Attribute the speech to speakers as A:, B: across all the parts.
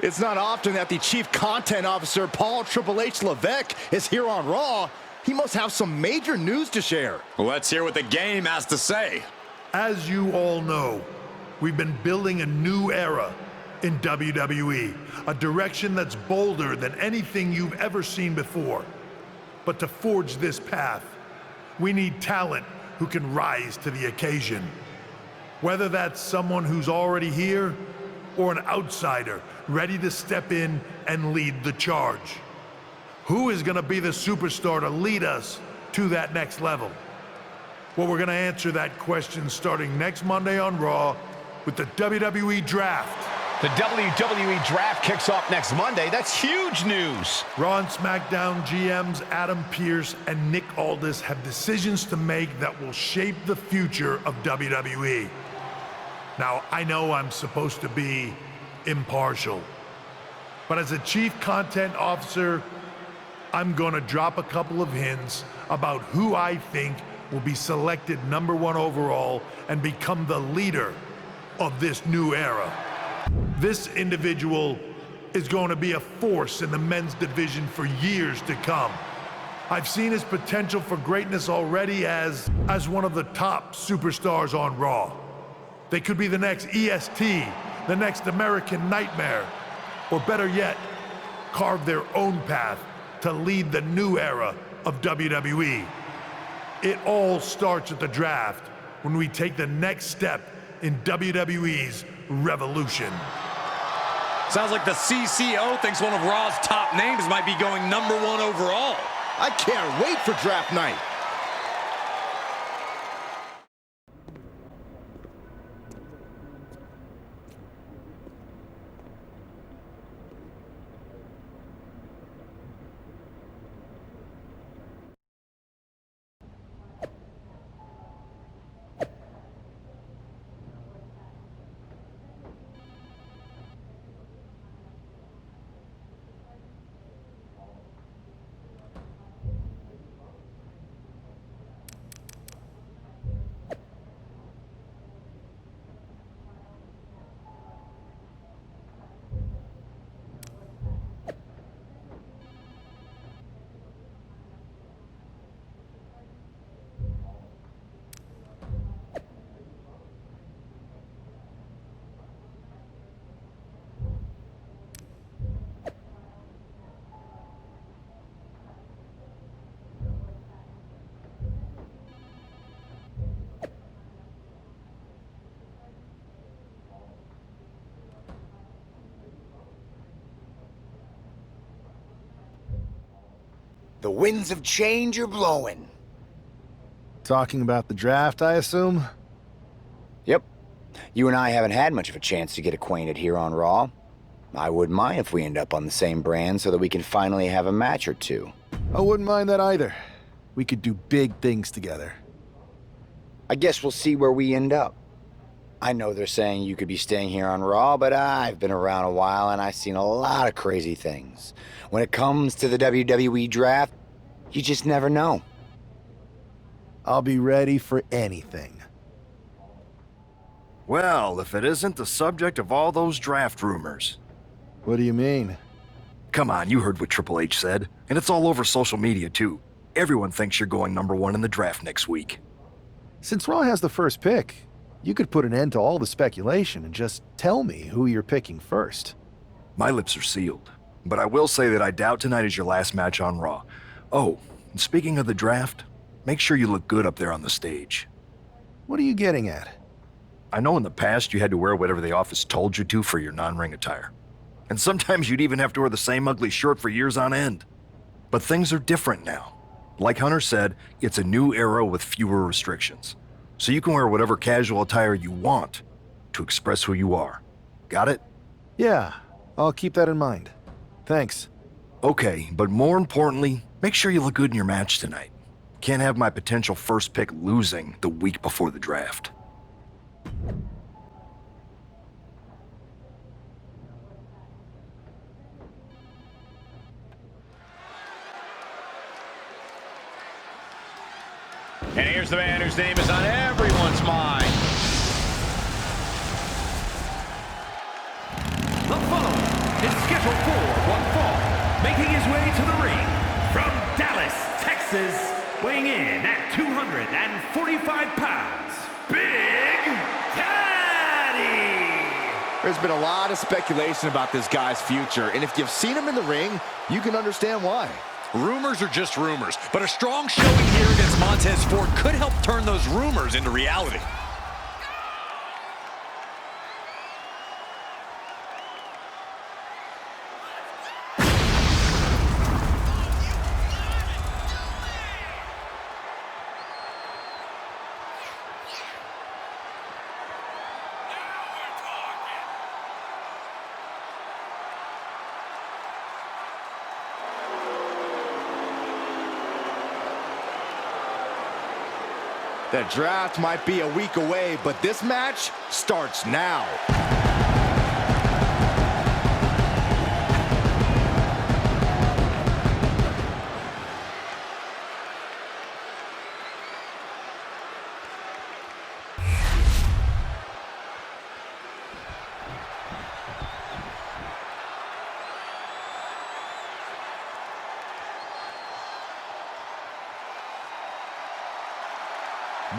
A: It's not often that the Chief Content Officer, Paul Triple H Levesque, is here on Raw. He must have some major news to share.
B: Let's hear what the game has to say.
C: As you all know, we've been building a new era in WWE, a direction that's bolder than anything you've ever seen before. But to forge this path, we need talent who can rise to the occasion. Whether that's someone who's already here or an outsider ready to step in and lead the charge. Who is going to be the superstar to lead us to that next level? Well, we're going to answer that question starting next Monday on Raw with the WWE Draft.
D: The WWE Draft kicks off next Monday. That's huge news.
C: Raw and SmackDown GMs Adam Pearce and Nick Aldis have decisions to make that will shape the future of WWE. Now, I know I'm supposed to be impartial, but as a Chief Content Officer, I'm going to drop a couple of hints about who I think will be selected #1 overall and become the leader of this new era. This individual is going to be a force in the men's division for years to come. I've seen his potential for greatness already as one of the top superstars on Raw. They could be the next EST, the next American Nightmare, or better yet, carve their own path to lead the new era of WWE. It all starts at the draft when we take the next step in WWE's revolution.
B: Sounds like the CCO thinks one of Raw's top names might be going #1 overall.
A: I can't wait for draft night.
E: The winds of change are blowing.
F: Talking about the draft, I assume?
E: Yep. You and I haven't had much of a chance to get acquainted here on Raw. I wouldn't mind if we end up on the same brand so that we can finally have a match or two.
F: I wouldn't mind that either. We could do big things together.
E: I guess we'll see where we end up. I know they're saying you could be staying here on Raw, but I've been around a while and I've seen a lot of crazy things. When it comes to the WWE Draft, you just never know.
F: I'll be ready for anything.
G: Well, if it isn't the subject of all those draft rumors.
F: What do you mean?
G: Come on, you heard what Triple H said, and it's all over social media too. Everyone thinks you're going #1 in the draft next week.
F: Since Raw has the first pick, you could put an end to all the speculation and just tell me who you're picking first.
G: My lips are sealed, but I will say that I doubt tonight is your last match on Raw. Oh, and speaking of the draft, make sure you look good up there on the stage.
F: What are you getting at?
G: I know in the past you had to wear whatever the office told you to for your non-ring attire. And sometimes you'd even have to wear the same ugly shirt for years on end. But things are different now. Like Hunter said, it's a new era with fewer restrictions. So you can wear whatever casual attire you want to express who you are. Got it?
F: Yeah, I'll keep that in mind. Thanks.
G: Okay, but more importantly, make sure you look good in your match tonight. Can't have my potential first pick losing the week before the draft.
D: And here's the man whose name is on everyone's mind.
H: The following is scheduled for one fall, making his way to the ring from Dallas, Texas, weighing in at 245 pounds, Big Daddy!
A: There's been a lot of speculation about this guy's future, and if you've seen him in the ring, you can understand why.
B: Rumors are just rumors, but a strong showing here against Montez Ford could help turn those rumors into reality.
A: The draft might be a week away, but this match starts now.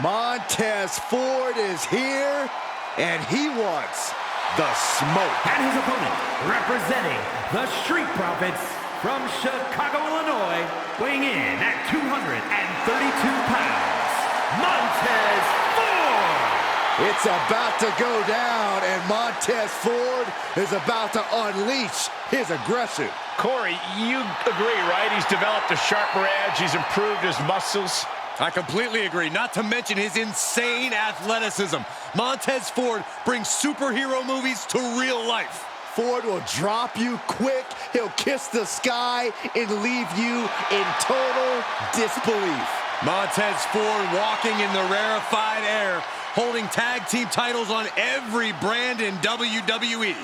A: Montez Ford is here, and he wants the smoke.
H: And his opponent, representing the Street Profits from Chicago, Illinois, weighing in at 232 pounds, Montez Ford!
A: It's about to go down, and Montez Ford is about to unleash his aggression.
D: Corey, you agree, right? He's developed a sharper edge. He's improved his muscles.
B: I completely agree, not to mention his insane athleticism. Montez Ford brings superhero movies to real life.
A: Ford will drop you quick, he'll kiss the sky, and leave you in total disbelief.
B: Montez Ford walking in the rarefied air, holding tag team titles on every brand in WWE.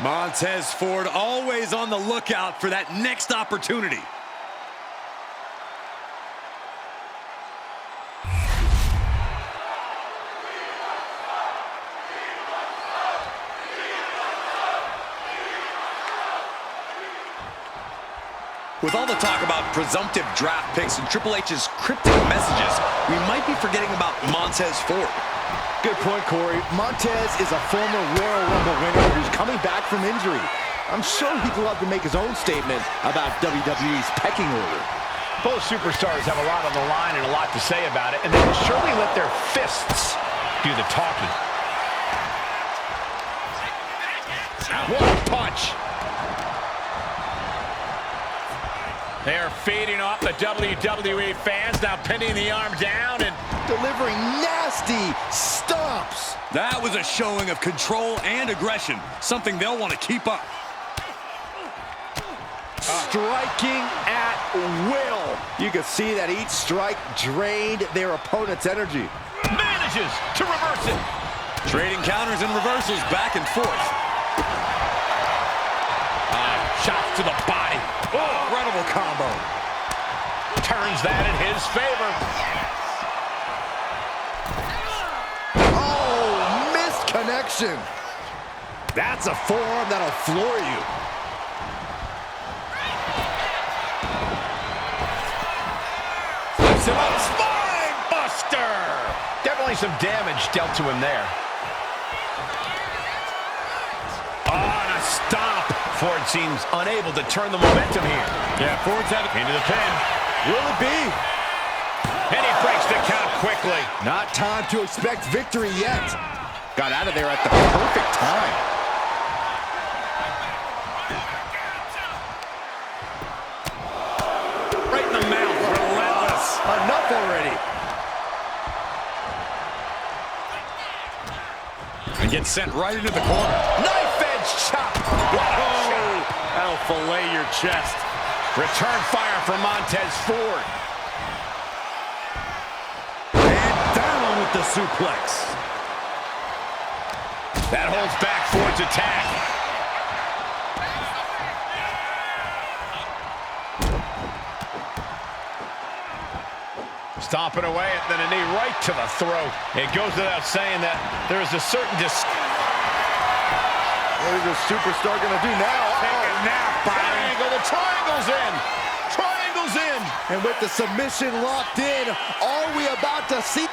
B: Montez Ford always on the lookout for that next opportunity. With all the talk about presumptive draft picks and Triple H's cryptic messages, we might be forgetting about Montez Ford.
A: Good point, Corey. Montez is a former Royal Rumble winner who's coming back from injury. I'm sure he'd love to make his own statement about WWE's pecking order.
D: Both superstars have a lot on the line and a lot to say about it, and they will surely let their fists do the talking. What a punch! They are feeding off the WWE fans, now pinning the arm down and
A: delivering nasty stomps.
B: That was a showing of control and aggression, something they'll want to keep up.
A: Striking at will. You can see that each strike drained their opponent's energy.
D: Manages to reverse it.
B: Trading counters and reversals back and forth.
D: Shots to the body.
B: Oh, incredible combo.
D: Turns that in his favor.
A: Oh, missed connection. That's a forearm that'll floor you.
D: Flips him up, spine buster. Definitely some damage dealt to him there. Oh, and a stomp. Ford seems unable to turn the momentum here.
B: Yeah, Ford's having
D: into the pin.
A: Will it be?
D: And he breaks the count quickly.
A: Not time to expect victory yet. Got out of there at the perfect time.
B: right in the mouth. Relentless.
A: Enough already.
B: And gets sent right into the corner.
A: Knife edge chop.
B: Whoa! That'll fillet your chest.
D: Return fire from Montez Ford.
B: And down with the suplex.
D: That holds back Ford's attack. Stomping away, and then a knee right to the throat. It goes without saying that there is a certain
A: What is this superstar gonna do now?
D: Take a nap, Triangle, the triangle's in. Triangle's in.
A: And with the submission locked in, are we about to see?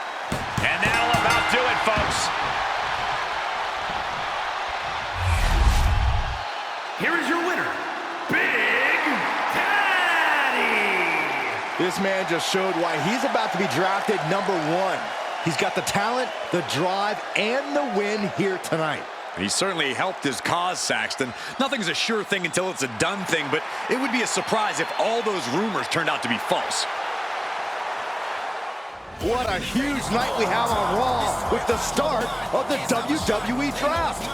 D: And that'll about do it, folks.
H: Here is your winner, Big Daddy.
A: This man just showed why he's about to be drafted #1. He's got the talent, the drive, and the win here tonight.
B: He certainly helped his cause, Saxton. Nothing's a sure thing until it's a done thing, but it would be a surprise if all those rumors turned out to be false.
A: What a huge night we have on Raw with the start of the WWE Draft.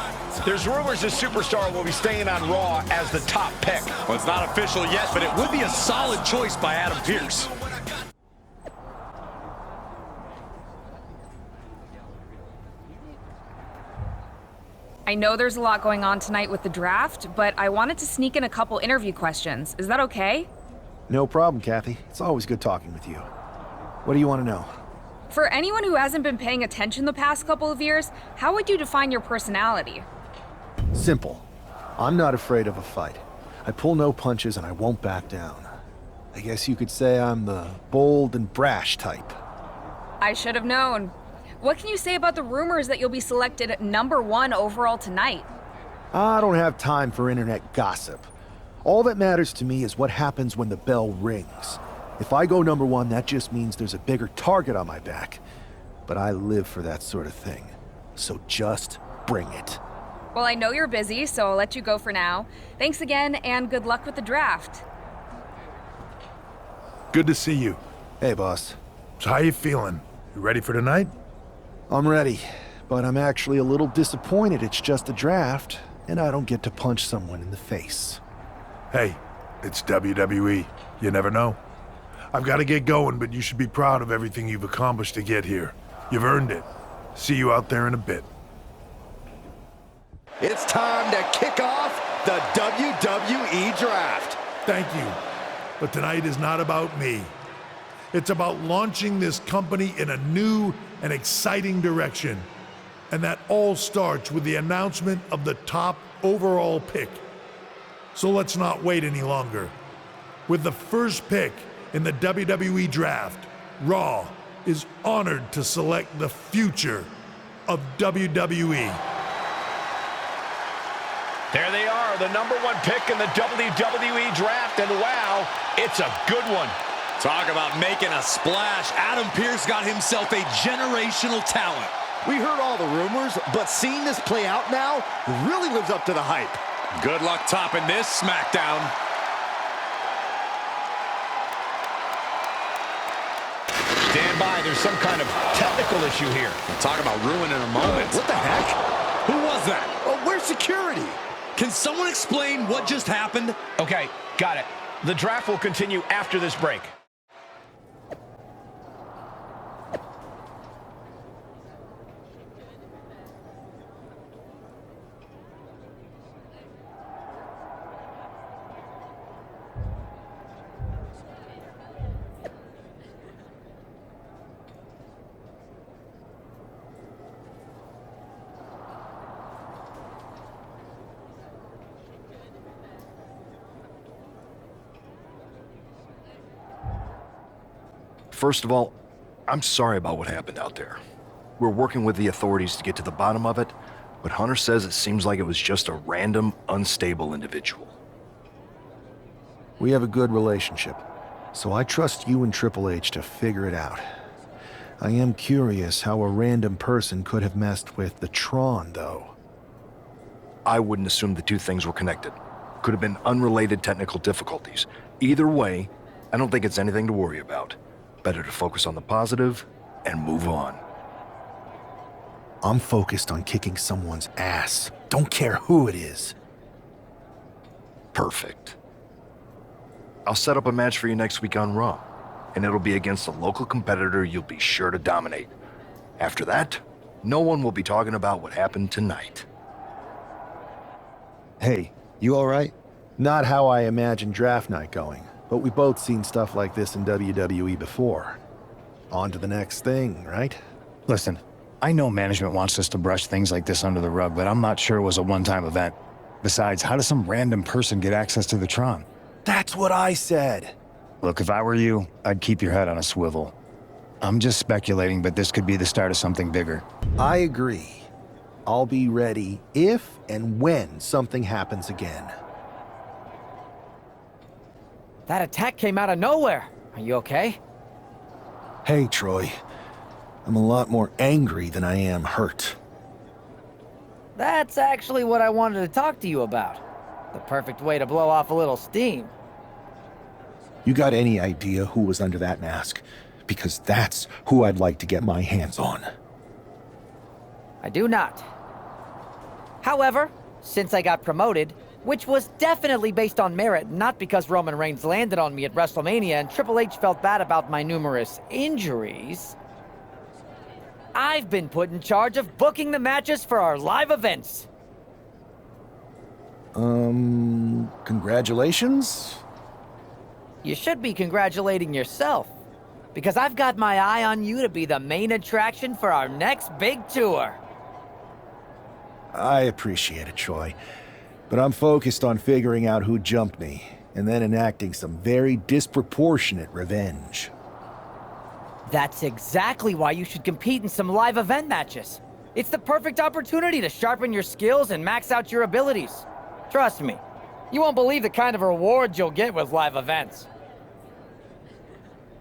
D: There's rumors the superstar will be staying on Raw as the top pick.
B: Well, it's not official yet, but it would be a solid choice by Adam Pearce.
I: I know there's a lot going on tonight with the draft, but I wanted to sneak in a couple interview questions. Is that okay?
F: No problem, Kathy. It's always good talking with you. What do you want to know?
I: For anyone who hasn't been paying attention the past couple of years, how would you define your personality?
F: Simple. I'm not afraid of a fight. I pull no punches and I won't back down. I guess you could say I'm the bold and brash type.
I: I should have known. What can you say about the rumors that you'll be selected #1 overall tonight?
F: I don't have time for internet gossip. All that matters to me is what happens when the bell rings. If I go #1, that just means there's a bigger target on my back. But I live for that sort of thing. So just bring it.
I: Well, I know you're busy, so I'll let you go for now. Thanks again, and good luck with the draft.
C: Good to see you.
F: Hey, boss.
C: So how you feeling? You ready for tonight?
F: I'm ready, but I'm actually a little disappointed it's just a draft, and I don't get to punch someone in the face.
C: Hey, it's WWE. You never know. I've got to get going, but you should be proud of everything you've accomplished to get here. You've earned it. See you out there in a bit.
A: It's time to kick off the WWE Draft.
C: Thank you. But tonight is not about me. It's about launching this company in a new and exciting direction. And that all starts with the announcement of the top overall pick. So let's not wait any longer. With the first pick in the WWE Draft, Raw is honored to select the future of WWE.
D: There they are, the #1 pick in the WWE Draft, and wow, it's a good one.
B: Talk about making a splash. Adam Pearce got himself a generational talent.
A: We heard all the rumors, but seeing this play out now really lives up to the hype.
B: Good luck topping this SmackDown.
D: Stand by, there's some kind of technical issue here.
B: Talk about ruining a moment.
A: What the heck?
B: Who was that?
A: Oh, where's security?
B: Can someone explain what just happened?
D: Okay, got it. The draft will continue after this break.
G: First of all, I'm sorry about what happened out there. We're working with the authorities to get to the bottom of it, but Hunter says it seems like it was just a random, unstable individual.
F: We have a good relationship, so I trust you and Triple H to figure it out. I am curious how a random person could have messed with the Tron, though.
G: I wouldn't assume the two things were connected. Could have been unrelated technical difficulties. Either way, I don't think it's anything to worry about. Better to focus on the positive and move on.
F: I'm focused on kicking someone's ass. Don't care who it is.
G: Perfect. I'll set up a match for you next week on Raw, and it'll be against a local competitor you'll be sure to dominate. After that, no one will be talking about what happened tonight.
F: Hey, you alright? Not how I imagine draft night going, but we both seen stuff like this in WWE before. On to the next thing, right?
J: Listen, I know management wants us to brush things like this under the rug, but I'm not sure it was a one-time event. Besides, how does some random person get access to the Tron?
F: That's what I said!
J: Look, if I were you, I'd keep your head on a swivel. I'm just speculating, but this could be the start of something bigger.
F: I agree. I'll be ready if and when something happens again.
K: That attack came out of nowhere. Are you okay?
F: Hey, Troy. I'm a lot more angry than I am hurt.
K: That's actually what I wanted to talk to you about. The perfect way to blow off a little steam.
F: You got any idea who was under that mask? Because that's who I'd like to get my hands on.
K: I do not. However, since I got promoted, which was definitely based on merit, not because Roman Reigns landed on me at WrestleMania and Triple H felt bad about my numerous injuries, I've been put in charge of booking the matches for our live events.
F: Congratulations?
K: You should be congratulating yourself, because I've got my eye on you to be the main attraction for our next big tour.
F: I appreciate it, Troy. But I'm focused on figuring out who jumped me, and then enacting some very disproportionate revenge.
K: That's exactly why you should compete in some live event matches. It's the perfect opportunity to sharpen your skills and max out your abilities. Trust me, you won't believe the kind of rewards you'll get with live events.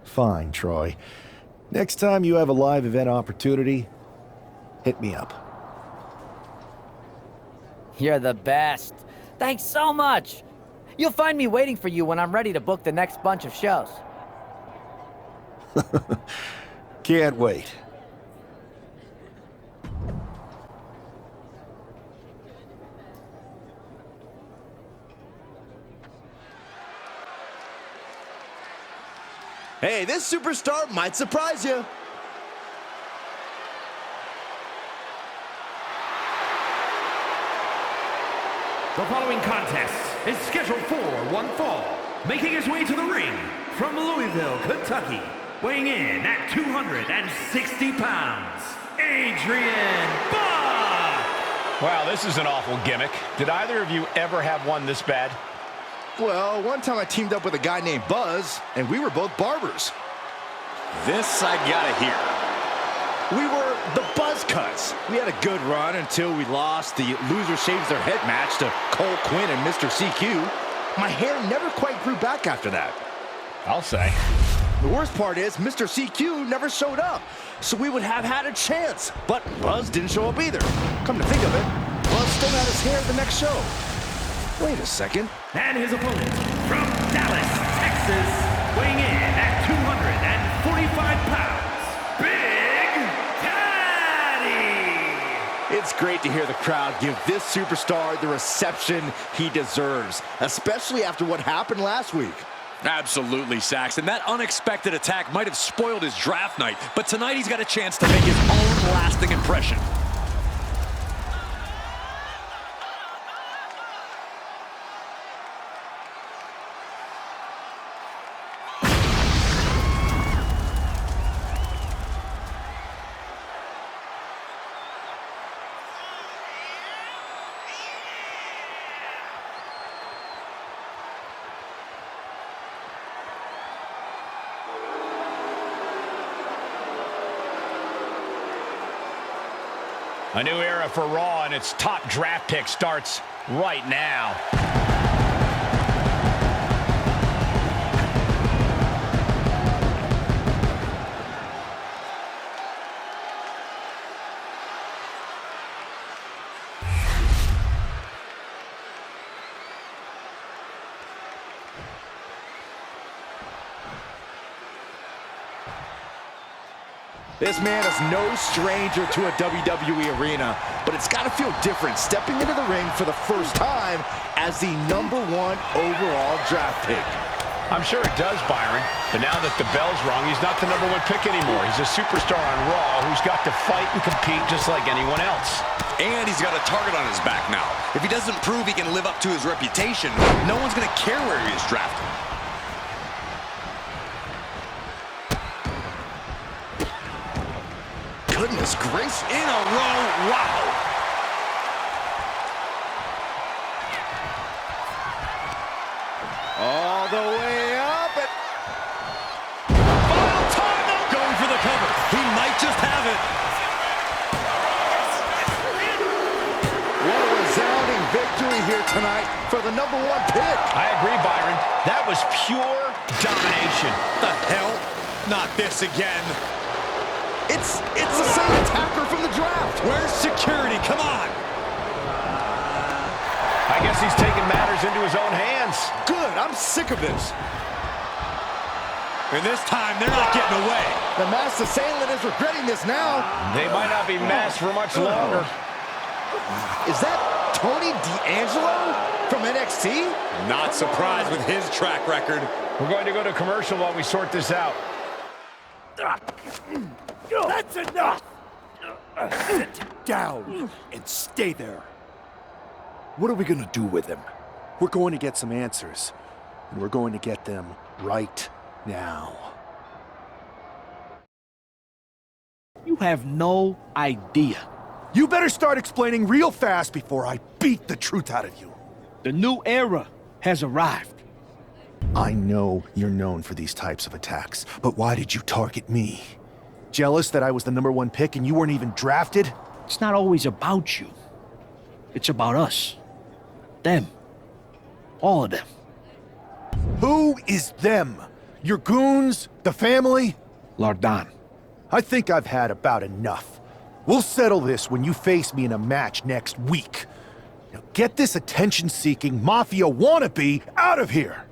F: Fine, Troy. Next time you have a live event opportunity, hit me up.
K: You're the best. Thanks so much. You'll find me waiting for you when I'm ready to book the next bunch of shows.
F: Can't wait.
A: Hey, this superstar might surprise you.
H: The following contest is scheduled for one fall. Making his way to the ring from Louisville, Kentucky, weighing in at 260 pounds, Adrian Buck!
D: Wow, this is an awful gimmick. Did either of you ever have one this bad?
A: Well, one time I teamed up with a guy named Buzz, and we were both barbers.
B: This I gotta hear.
A: We were the Buzz Cuts. We had a good run until we lost the loser shaves their head match to Cole Quinn and Mr. CQ. My hair never quite grew back after that.
D: I'll say.
A: The worst part is Mr. CQ never showed up, so we would have had a chance. But Buzz didn't show up either. Come to think of it, Buzz still had his hair at the next show. Wait a second.
H: And his opponent from Dallas, Texas, weighing in at 245 pounds, Big Daddy!
A: It's great to hear the crowd give this superstar the reception he deserves, especially after what happened last week.
B: Absolutely, Saxon. That unexpected attack might have spoiled his draft night, but tonight he's got a chance to make his own lasting impression.
D: A new era for Raw, and its top draft pick starts right now.
A: This man is no stranger to a WWE arena, but it's got to feel different stepping into the ring for the first time as the #1 overall draft pick.
D: I'm sure it does, Byron, but now that the bell's rung, he's not the #1 pick anymore. He's a superstar on Raw who's got to fight and compete just like anyone else.
B: And he's got a target on his back now. If he doesn't prove he can live up to his reputation, no one's going to care where he is drafted. Goodness gracious. In a row. Wow.
A: All the way up.
B: Final time. Going for the cover. He might just have it.
A: What a resounding victory here tonight for the #1 pick.
D: I agree, Byron. That was pure domination.
B: The hell? Not this again.
A: It's the same attacker from the draft.
B: Where's security? Come on.
D: I guess he's taking matters into his own hands.
A: Good, I'm sick of this.
B: And this time, they're not getting away.
A: The masked assailant is regretting this now.
D: They might not be masked for much longer.
A: Is that Tony D'Angelo from NXT?
B: Not surprised with his track record.
D: We're going to go to commercial while we sort this out.
H: That's enough! Sit down and stay there.
F: What are we gonna do with him? We're going to get some answers, and we're going to get them right now.
H: You have no idea.
F: You better start explaining real fast before I beat the truth out of you.
H: The new era has arrived.
F: I know you're known for these types of attacks, but why did you target me? Jealous that I was the #1 pick and you weren't even drafted?
H: It's not always about you. It's about us. Them. All of them.
F: Who is them? Your goons? The family?
H: Lardan.
F: I think I've had about enough. We'll settle this when you face me in a match next week. Now get this attention-seeking mafia wannabe out of here!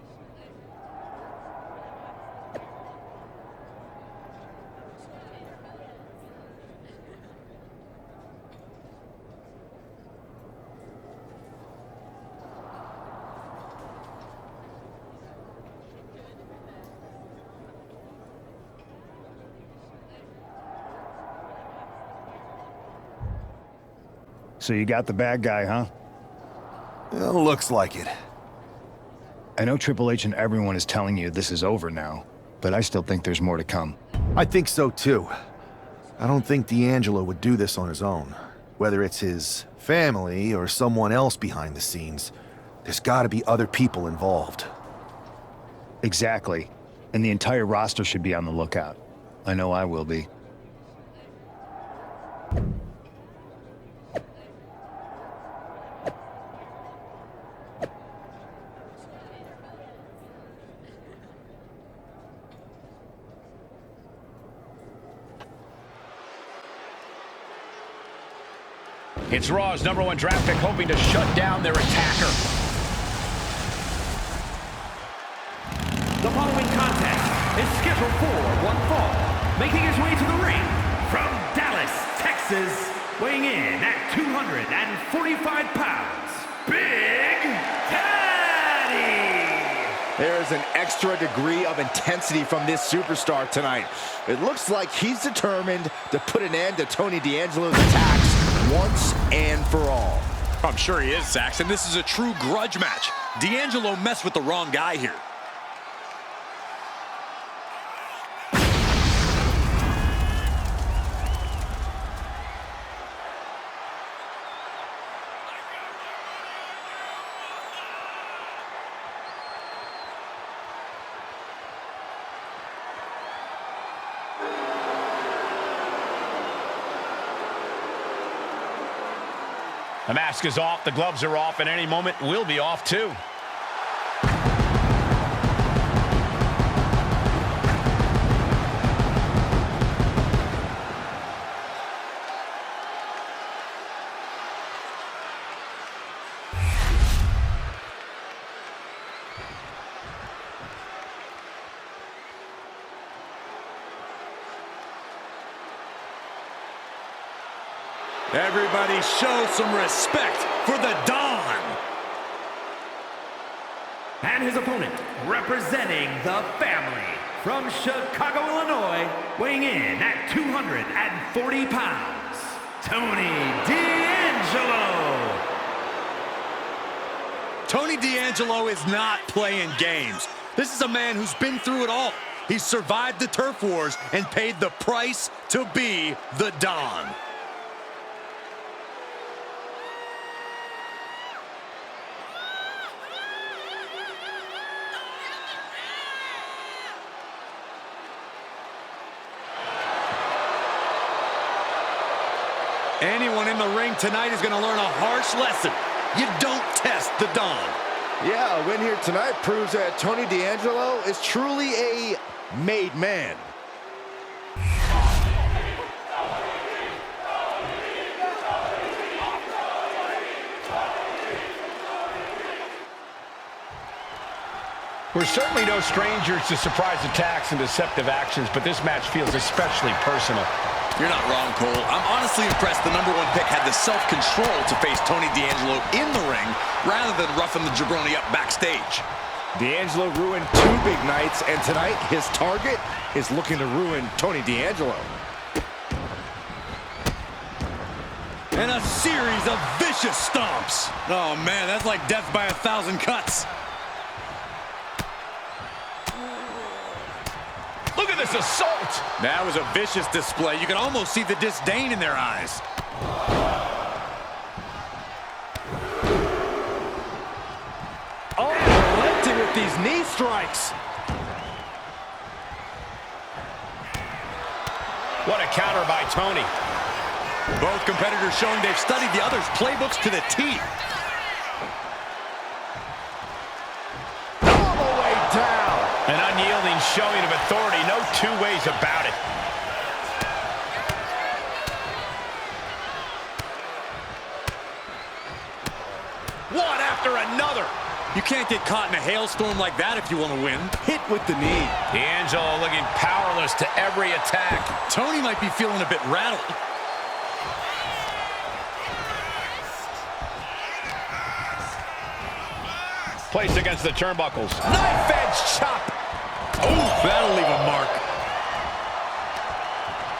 J: So you got the bad guy, huh?
F: Well, looks like it.
J: I know Triple H and everyone is telling you this is over now, but I still think there's more to come.
F: I think so too. I don't think D'Angelo would do this on his own. Whether it's his family or someone else behind the scenes, there's gotta be other people involved.
J: Exactly. And the entire roster should be on the lookout. I know I will be.
D: It's Raw's #1 draft pick hoping to shut down their attacker.
H: The following contest is scheduled for one fall. Making his way to the ring from Dallas, Texas, weighing in at 245 pounds, Big Daddy!
A: There's an extra degree of intensity from this superstar tonight. It looks like he's determined to put an end to Tony D'Angelo's attacks once and for all.
B: I'm sure he is, Saxon. This is a true grudge match. D'Angelo messed with the wrong guy here.
D: The mask is off, the gloves are off, and any moment we'll be off too.
B: Everybody show some respect for the Don.
H: And his opponent, representing the family, from Chicago, Illinois, weighing in at 240 pounds, Tony D'Angelo. D'Angelo.
B: Tony D'Angelo is not playing games. This is a man who's been through it all. He's survived the turf wars and paid the price to be the Don. Anyone in the ring tonight is going to learn a harsh lesson. You don't test the Don.
A: Yeah, a win here tonight proves that Tony D'Angelo is truly a made man.
D: We're certainly no strangers to surprise attacks and deceptive actions, but this match feels especially personal.
B: You're not wrong, Cole. I'm honestly impressed the #1 pick had the self-control to face Tony D'Angelo in the ring rather than roughing the jabroni up backstage.
A: D'Angelo ruined 2 big nights, and tonight his target is looking to ruin Tony D'Angelo.
B: And a series of vicious stomps. Oh, man, that's like death by 1,000 cuts.
D: Look at this assault!
B: That was a vicious display. You can almost see the disdain in their eyes.
A: Oh, relenting with these knee strikes.
D: What a counter by Tony.
B: Both competitors showing they've studied the other's playbooks to the T.
A: All the way down.
D: An unyielding showing of authority, no two ways about it.
B: One after another. You can't get caught in a hailstorm like that if you want to win.
A: Hit with the knee.
D: D'Angelo looking powerless to every attack.
B: Tony might be feeling a bit rattled.
D: Placed against the turnbuckles.
B: Knife edge chop. Oh, that'll leave a mark.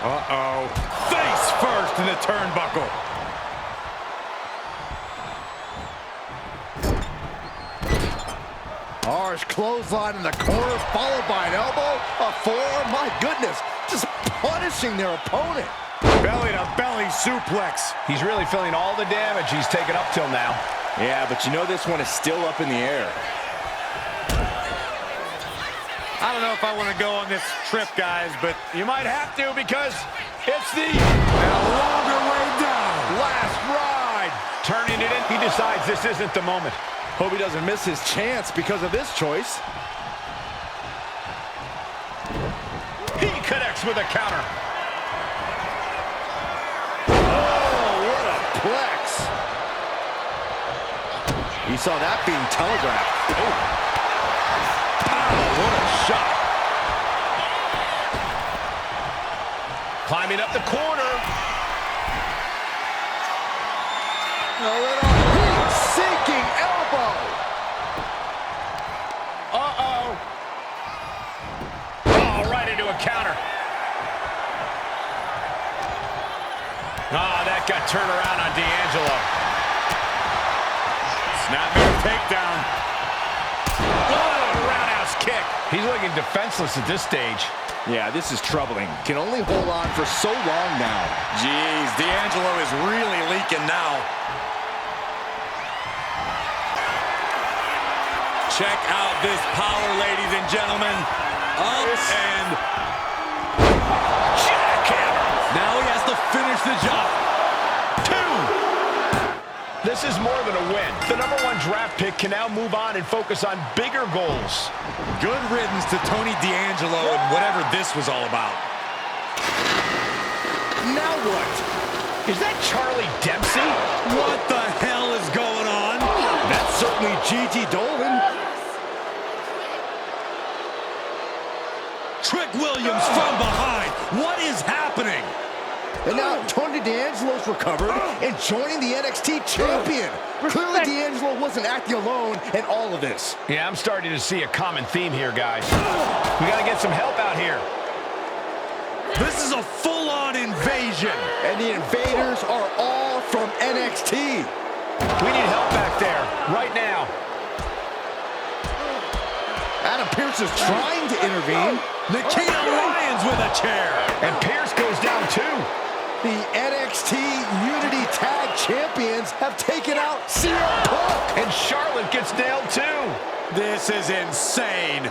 B: Uh-oh. Face first in the turnbuckle.
A: Harsh clothesline in the corner, followed by an elbow, a forearm. My goodness, just punishing their opponent.
B: Belly-to-belly suplex.
D: He's really feeling all the damage he's taken up till now.
A: Yeah, but you know this one is still up in the air.
B: I don't know if I want to go on this trip, guys, but
D: You might have to because it's the
B: longer way down.
D: last ride. Turning it in, he decides this isn't the moment.
A: Hope he doesn't miss his chance because of this choice.
D: He connects with a counter.
A: Oh, what a plex. You saw that being telegraphed. Oh.
B: What a shot.
D: Climbing up the corner.
A: A little heat-seeking elbow.
D: Uh-oh. Oh, right into a counter. Oh, that got turned around on D'Angelo.
B: Snapmare takedown.
D: Oh, roundhouse kick. He's looking defenseless at this stage.
A: Yeah, this is troubling. Can only hold on for so long now.
B: Jeez, D'Angelo is really leaking now. Check out this power, ladies and gentlemen. Up and jackhammer. Now he has to finish the job. 2.
D: This is more than a win. The #1 draft pick can now move on and focus on bigger goals.
B: Good riddance to Tony D'Angelo and whatever this was all about.
A: Now what?
D: Is that Charlie Dempsey?
B: What the hell is going on?
A: That's certainly Gigi Dolan.
B: Trick Williams from behind. What is happening?
A: And now Tony D'Angelo's recovered and joining the NXT champion. Clearly D'Angelo wasn't acting alone in all of this.
D: Yeah, I'm starting to see a common theme here, guys. We got to get some help out here.
B: This is a full-on invasion.
A: And the invaders are all from NXT. NXT.
D: We need help back there, right now.
A: Adam Pearce is trying to intervene.
B: Nikita Lyons with a chair.
D: And Pierce goes down too.
A: The NXT Unity Tag Champions have taken out CM Punk.
D: And Charlotte gets nailed too.
B: This is insane.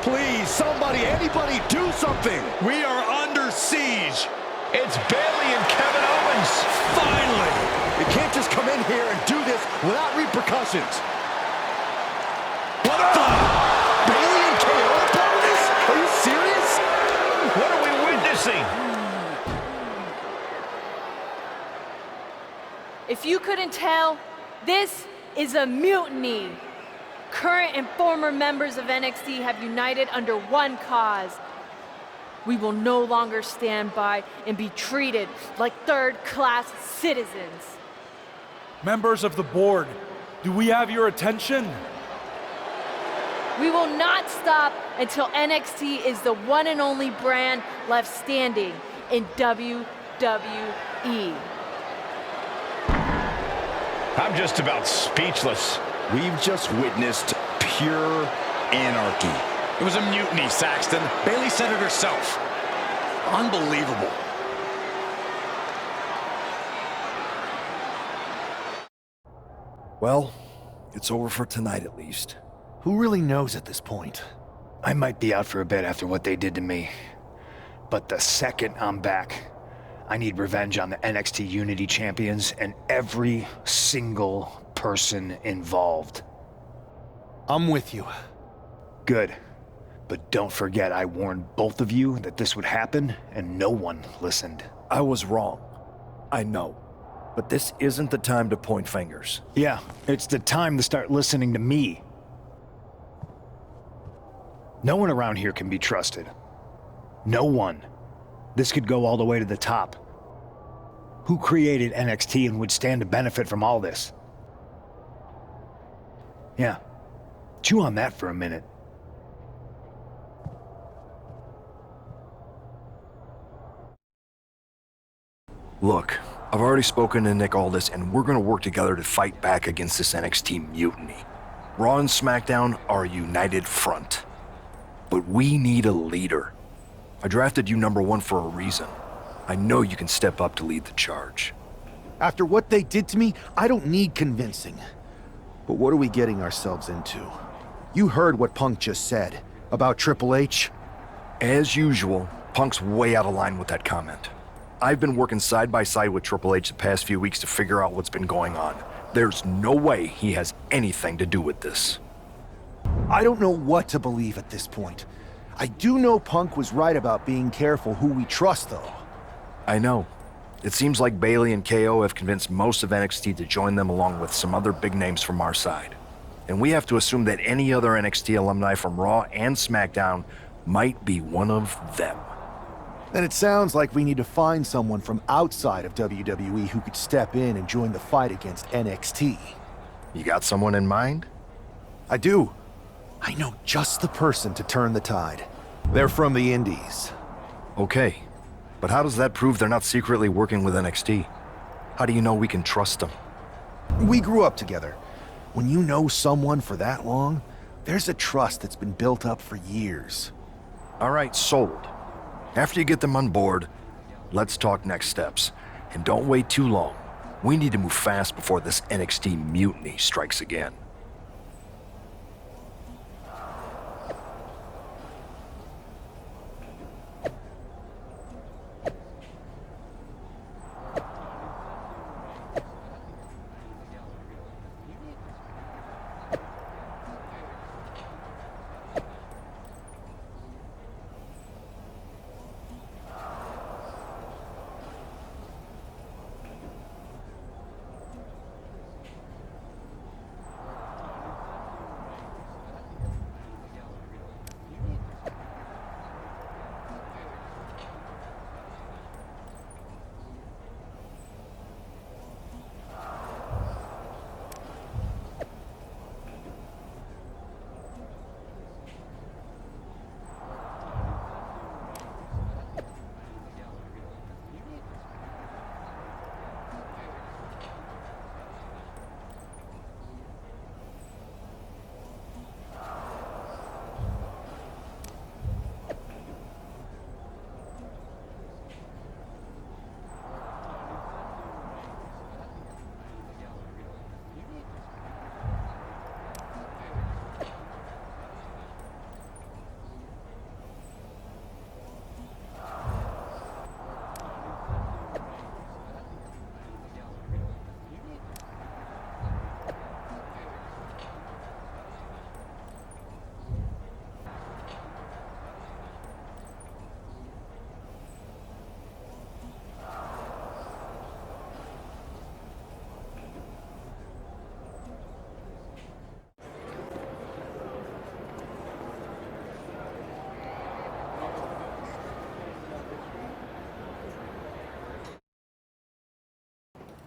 A: Please, somebody, anybody, do something.
B: We are under siege.
D: It's Bayley and Kevin Owens.
B: Finally.
A: You can't just come in here and do this without repercussions.
B: What the?
A: Bayley and KO are part of this? Are you serious?
D: What are we witnessing?
L: If you couldn't tell, this is a mutiny. Current and former members of NXT have united under one cause. We will no longer stand by and be treated like third-class citizens.
M: Members of the board, do we have your attention?
L: We will not stop until NXT is the one and only brand left standing in WWE.
D: I'm just about speechless.
A: We've just witnessed pure anarchy.
B: It was a mutiny, Saxton. Bayley said it herself. Unbelievable.
G: Well, it's over for tonight at least.
F: Who really knows at this point?
J: I might be out for a bit after what they did to me. But the second I'm back, I need revenge on the NXT Unity Champions and every single person involved.
F: I'm with you.
J: Good. But don't forget I warned both of you that this would happen, and no one listened.
G: I was wrong. I know. But this isn't the time to point fingers.
J: Yeah, it's the time to start listening to me. No one around here can be trusted. No one. This could go all the way to the top. Who created NXT and would stand to benefit from all this? Yeah. Chew on that for a minute.
G: Look, I've already spoken to Nick Aldis, and we're gonna work together to fight back against this NXT mutiny. Raw and SmackDown are a united front. But we need a leader. I drafted you #1 for a reason. I know you can step up to lead the charge.
F: After what they did to me, I don't need convincing. But what are we getting ourselves into? You heard what Punk just said about Triple H.
G: As usual, Punk's way out of line with that comment. I've been working side by side with Triple H the past few weeks to figure out what's been going on. There's no way he has anything to do with this.
F: I don't know what to believe at this point. I do know Punk was right about being careful who we trust, though.
G: I know. It seems like Bayley and KO have convinced most of NXT to join them along with some other big names from our side. And we have to assume that any other NXT alumni from Raw and SmackDown might be one of them.
F: Then it sounds like we need to find someone from outside of WWE who could step in and join the fight against NXT.
G: You got someone in mind?
F: I do. I know just the person to turn the tide. They're from the Indies.
G: Okay. But how does that prove they're not secretly working with NXT? How do you know we can trust them?
F: We grew up together. When you know someone for that long, there's a trust that's been built up for years.
G: All right, sold. After you get them on board, let's talk next steps. And don't wait too long. We need to move fast before this NXT mutiny strikes again.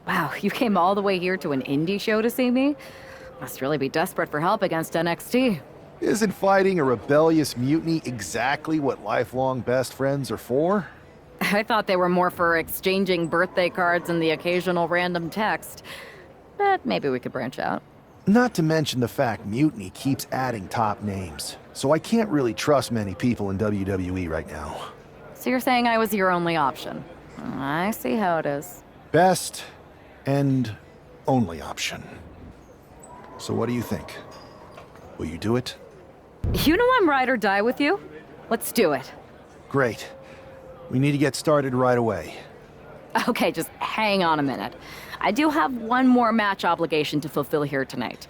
N: Wow, you came all the way here to an indie show to see me? Must really be desperate for help against NXT.
F: Isn't fighting a rebellious mutiny exactly what lifelong best friends are for?
N: I thought they were more for exchanging birthday cards and the occasional random text. But maybe we could branch out.
F: Not to mention the fact Mutiny keeps adding top names, so I can't really trust many people in WWE right now.
N: So you're saying I was your only option? I see how it is.
F: Best and only option. So what do you think? Will you do it?
N: You know I'm ride or die with you. Let's do it.
F: Great. We need to get started right away.
N: Okay, just hang on a minute. I do have one more match obligation to fulfill here tonight.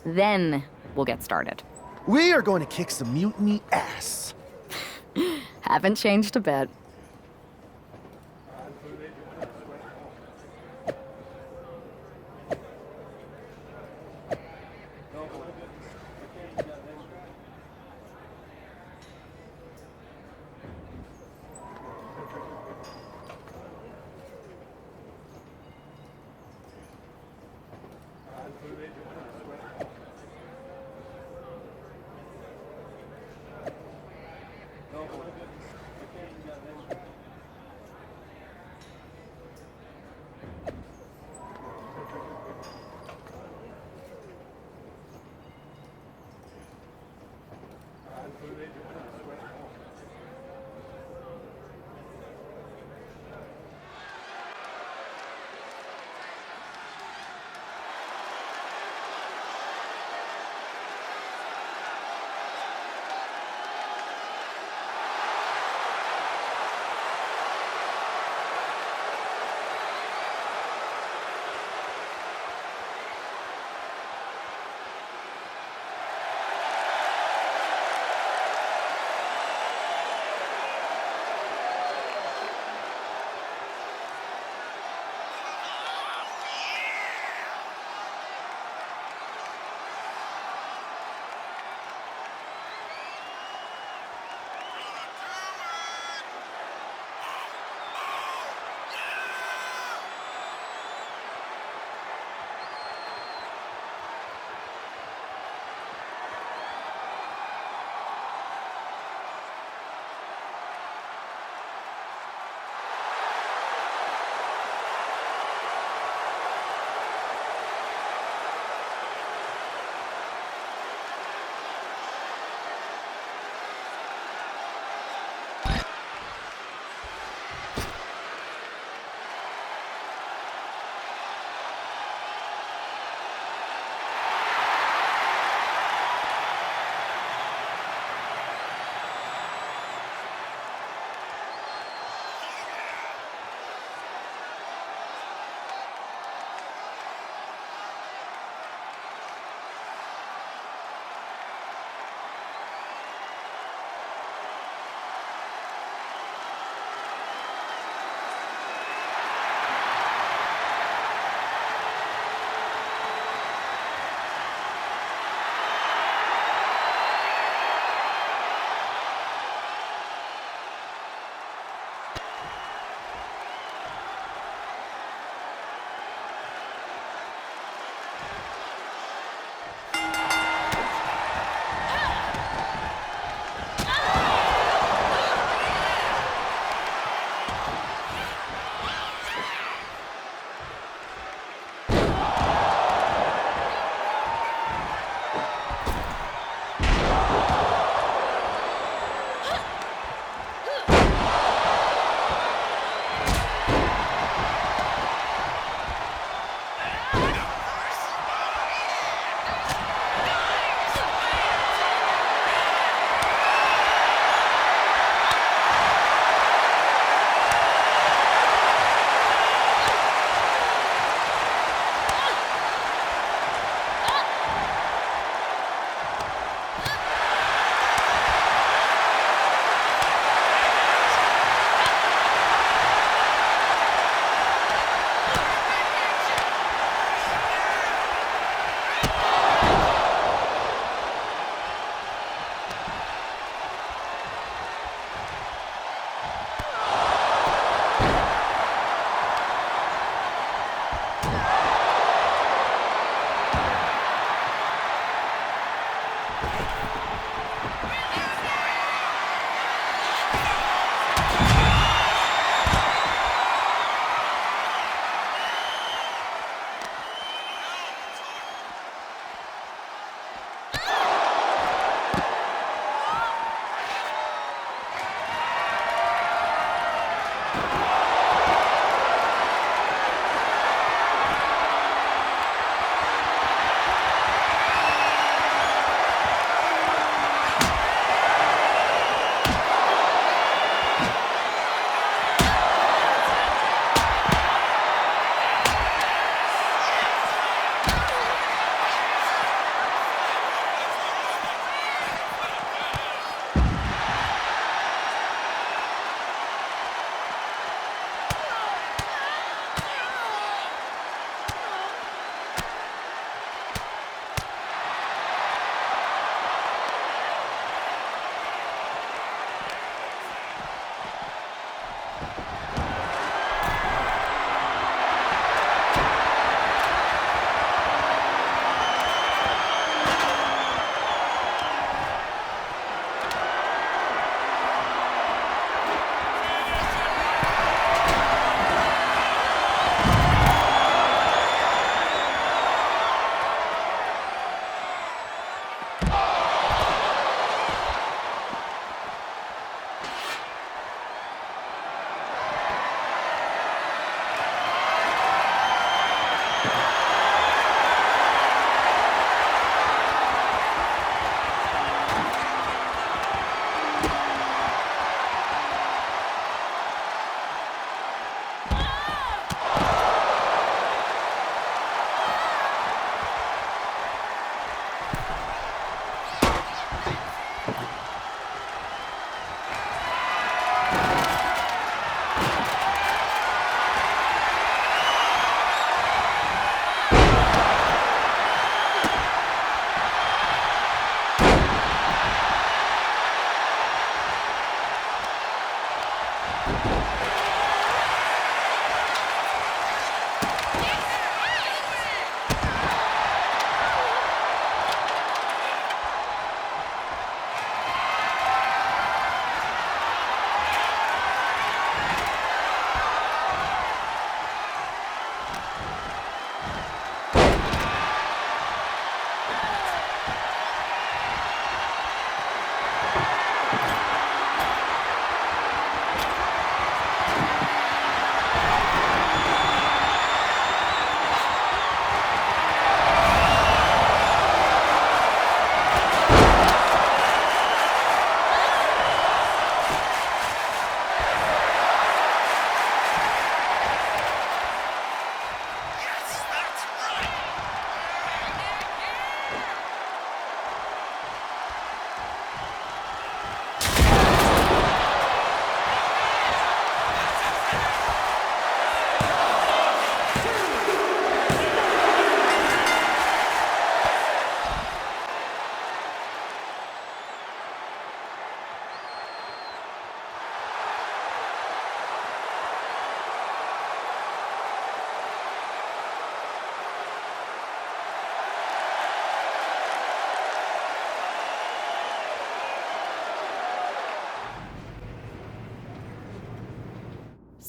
N: Then we'll get started.
F: We are going to kick some Mutiny ass.
N: Haven't changed a bit.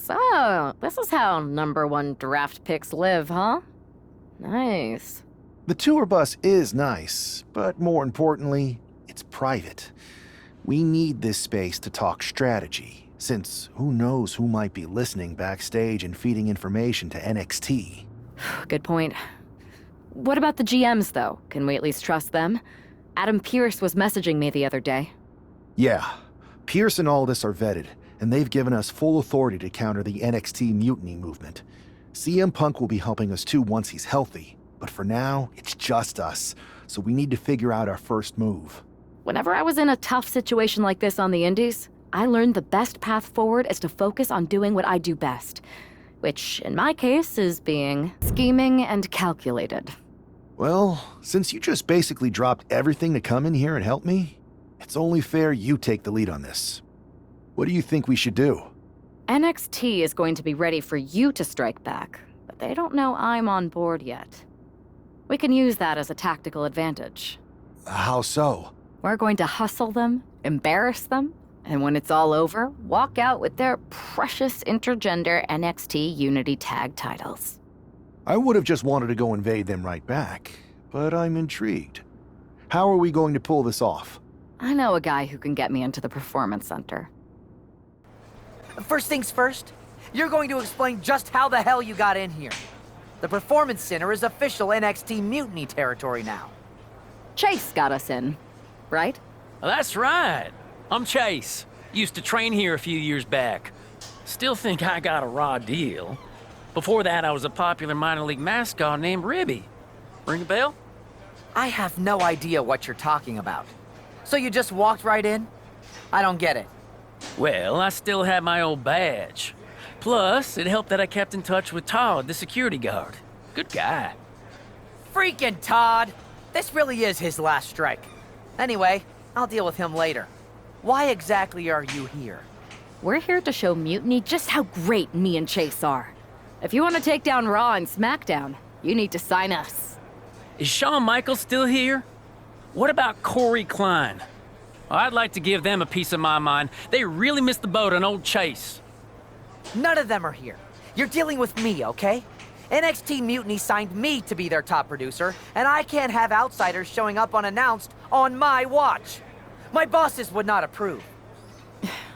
N: So, this is how #1 draft picks live, huh? Nice.
F: The tour bus is nice, but more importantly, it's private. We need this space to talk strategy, since who knows who might be listening backstage and feeding information to NXT.
N: Good point. What about the GMs, though? Can we at least trust them? Adam Pearce was messaging me the other day.
F: Yeah, Pierce and Aldis are vetted, and they've given us full authority to counter the NXT Mutiny movement. CM Punk will be helping us too once he's healthy, but for now, it's just us, so we need to figure out our first move.
N: Whenever I was in a tough situation like this on the Indies, I learned the best path forward is to focus on doing what I do best, which, in my case, is being scheming and calculated.
F: Well, since you just basically dropped everything to come in here and help me, it's only fair you take the lead on this. What do you think we should do?
N: NXT is going to be ready for you to strike back, but they don't know I'm on board yet. We can use that as a tactical advantage.
F: How so?
N: We're going to hustle them, embarrass them, and when it's all over, walk out with their precious intergender NXT Unity Tag titles.
F: I would have just wanted to go invade them right back, but I'm intrigued. How are we going to pull this off?
N: I know a guy who can get me into the Performance Center.
K: First things first, you're going to explain just how the hell you got in here. The Performance Center is official NXT Mutiny territory now.
N: Chase got us in, right?
O: That's right. I'm Chase. Used to train here a few years back. Still think I got a raw deal. Before that, I was a popular minor league mascot named Ribby. Ring a bell?
K: I have no idea what you're talking about. So you just walked right in? I don't get it.
O: Well, I still had my old badge. Plus, it helped that I kept in touch with Todd, the security guard. Good guy.
K: Freaking Todd! This really is his last strike. Anyway, I'll deal with him later. Why exactly are you here?
N: We're here to show Mutiny just how great me and Chase are. If you want to take down Raw and SmackDown, you need to sign us.
O: Is Shawn Michaels still here? What about Corey Klein? Well, I'd like to give them a piece of my mind. They really missed the boat on old Chase.
K: None of them are here. You're dealing with me, okay? NXT Mutiny signed me to be their top producer, and I can't have outsiders showing up unannounced on my watch. My bosses would not approve.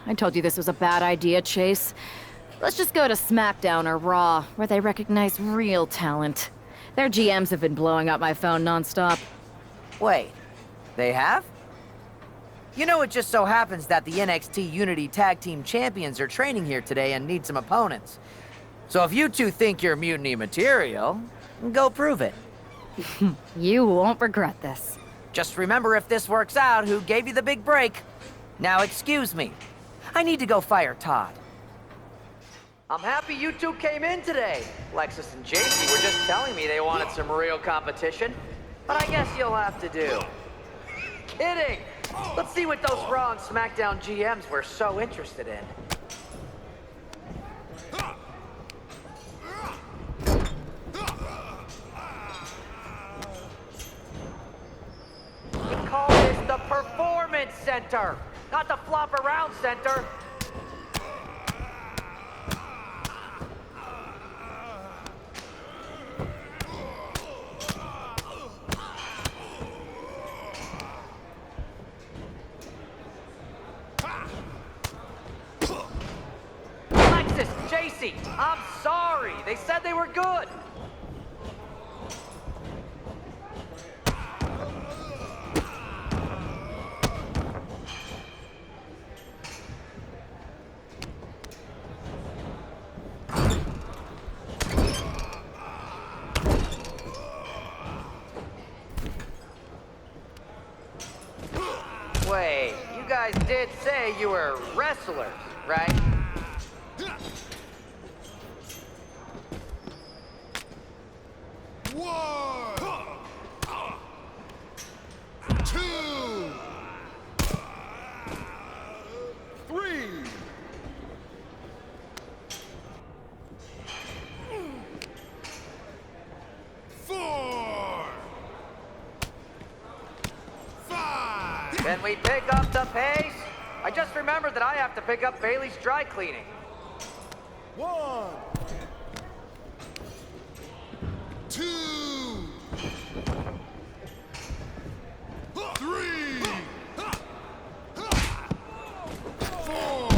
N: I told you this was a bad idea, Chase. Let's just go to SmackDown or Raw, where they recognize real talent. Their GMs have been blowing up my phone nonstop.
K: Wait, they have? You know, it just so happens that the NXT Unity Tag Team Champions are training here today and need some opponents. So if you two think you're Mutiny material, go prove it.
N: You won't regret this.
K: Just remember, if this works out, who gave you the big break. Now excuse me. I need to go fire Todd. I'm happy you two came in today. Lexus and JC were just telling me they wanted some real competition. But I guess you'll have to do. Kidding! Let's see what those Raw and SmackDown GMs were so interested in. We call this the Performance Center, not the Flop Around Center. Lexus, JC, I'm sorry. They said they were good. Wait, you guys did say you were wrestlers, right? Can we pick up the pace? I just remembered that I have to pick up Bailey's dry cleaning.
P: 1, 2, 3, 4.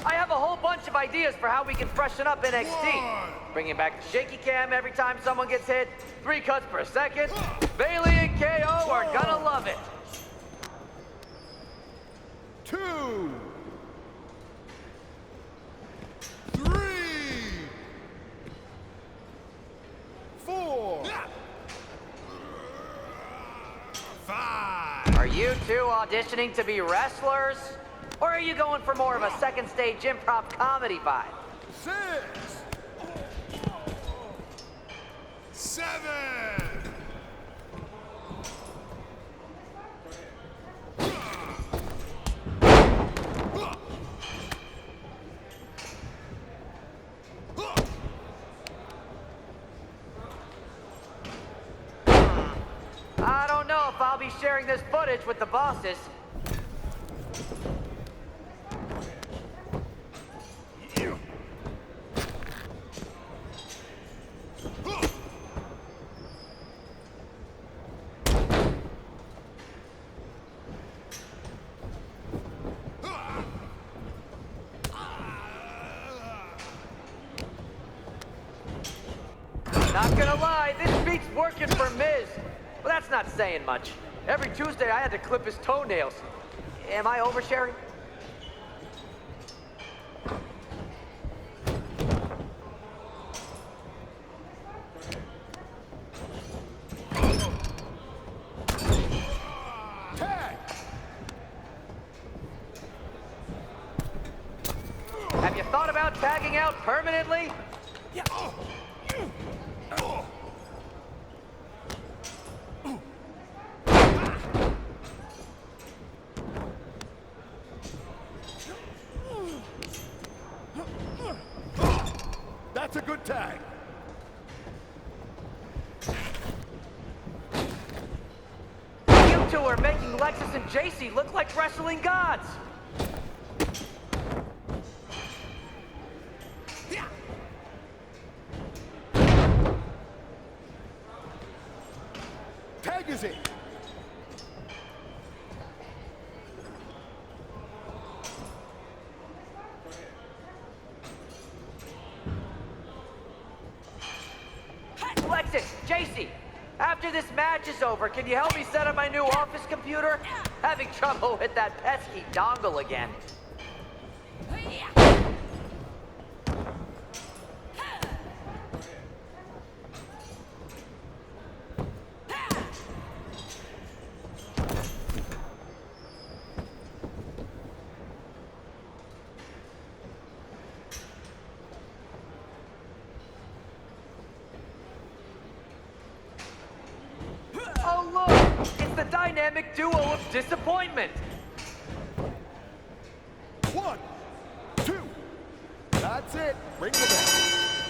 K: I have a whole bunch of ideas for how we can freshen up NXT. Bringing back the shaky cam every time someone gets hit, 3 cuts per second. Bailey and KO are gonna love it.
P: 2, 3, 4, 5.
K: Are you two auditioning to be wrestlers? Or are you going for more of a second stage improv comedy vibe?
P: 6, 7.
K: I don't know if I'll be sharing this footage with the bosses. Not gonna lie, this beat's working for Miz. But that's not saying much. Every Tuesday I had to clip his toenails. Am I oversharing? Have you thought about tagging out permanently? Yeah.
P: It's a good tag.
K: You two are making Lexus and JC look like wrestling gods.
P: Tag is in.
K: Lexus, JC, after this match is over, can you help me set up my new office computer? Having trouble with that pesky dongle again. Oh look, it's the dynamic duo of disappointment.
P: 1, 2. That's it. Ring the bell.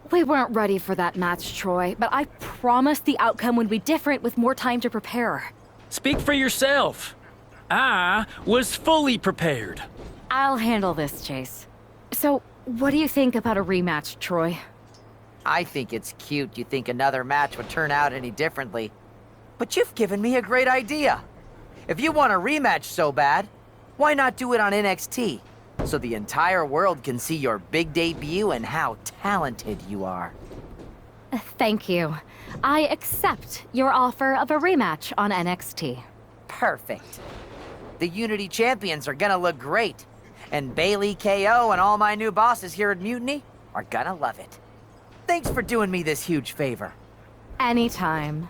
N: We weren't ready for that match, Troy, but I promise the outcome would be different with more time to prepare.
O: Speak for yourself. I was fully prepared.
N: I'll handle this, Chase. So, what do you think about a rematch, Troy?
K: I think it's cute you think another match would turn out any differently. But you've given me a great idea. If you want a rematch so bad, why not do it on NXT? So the entire world can see your big debut and how talented you are.
N: Thank you. I accept your offer of a rematch on NXT.
K: Perfect. The Unity champions are gonna look great. And Bailey, KO, and all my new bosses here at Mutiny are gonna love it. Thanks for doing me this huge favor.
N: Anytime.